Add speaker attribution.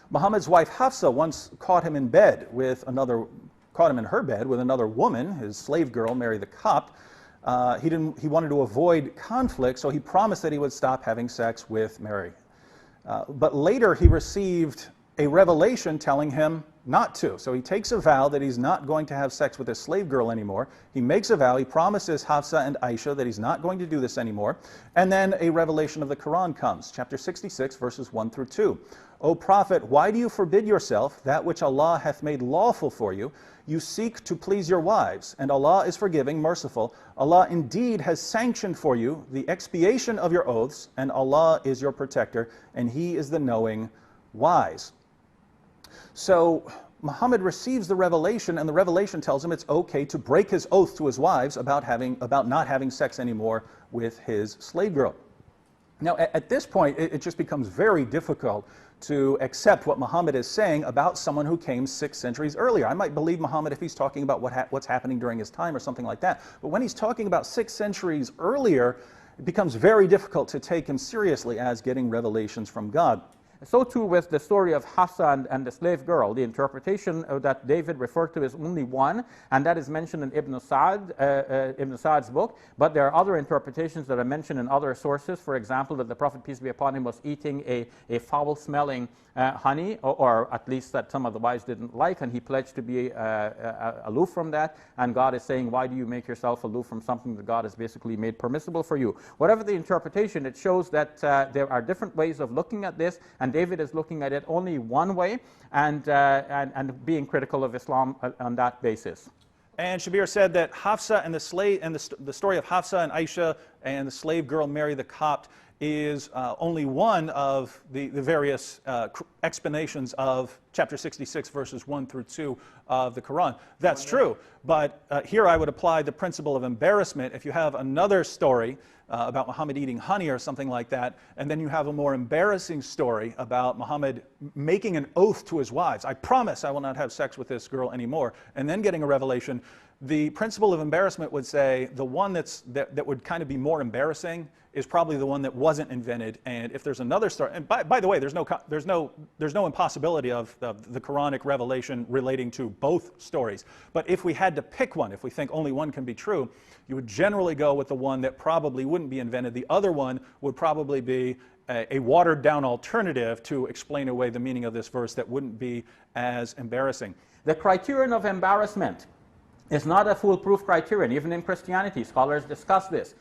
Speaker 1: Muhammad's wife Hafsa once caught him in her bed with another woman, his slave girl, Mary the Copt. He wanted to avoid conflict, so he promised that he would stop having sex with Mary. But later he received a revelation telling him not to. So he takes a vow that he's not going to have sex with his slave girl anymore. He makes a vow, he promises Hafsa and Aisha that he's not going to do this anymore. And then a revelation of the Quran comes, chapter 66, verses 1 through 2. O Prophet, why do you forbid yourself that which Allah hath made lawful for you? You seek to please your wives, and Allah is forgiving, merciful. Allah indeed has sanctioned for you the expiation of your oaths, and Allah is your protector, and He is the knowing, wise. So Muhammad receives the revelation, and the revelation tells him it's okay to break his oath to his wives about not having sex anymore with his slave girl. Now, at this point, it just becomes very difficult to accept what Muhammad is saying about someone who came 6 centuries earlier. I might believe Muhammad if he's talking about what's happening during his time or something like that. But when he's talking about 6 centuries earlier, it becomes very difficult to take him seriously as getting revelations from God.
Speaker 2: So too with the story of Hafsa and the slave girl. The interpretation that David referred to is only one, and that is mentioned in Ibn Sa'd's book. But there are other interpretations that are mentioned in other sources. For example, that the Prophet, peace be upon him, was eating a foul-smelling honey, or at least that some of the wives didn't like, and he pledged to be aloof from that. And God is saying, why do you make yourself aloof from something that God has basically made permissible for you? Whatever the interpretation, it shows that there are different ways of looking at this, and David is looking at it only one way, and being critical of Islam on that basis.
Speaker 1: And Shabir said that Hafsa and the story of Hafsa and Aisha and the slave girl Mary the Copt is only one of the various explanations of chapter 66, verses 1 through 2 of the Quran. That's true, but here I would apply the principle of embarrassment. If you have another story about Muhammad eating honey or something like that, and then you have a more embarrassing story about Muhammad making an oath to his wives, I promise I will not have sex with this girl anymore, and then getting a revelation, the principle of embarrassment would say the one that would kind of be more embarrassing is probably the one that wasn't invented. And if there's another story, and by the way, there's no impossibility of the Quranic revelation relating to both stories. But if we had to pick one, if we think only one can be true, you would generally go with the one that probably wouldn't be invented. The other one would probably be a watered down alternative to explain away the meaning of this verse that wouldn't be as embarrassing.
Speaker 2: The criterion of embarrassment is not a foolproof criterion. Even in Christianity, scholars discuss this.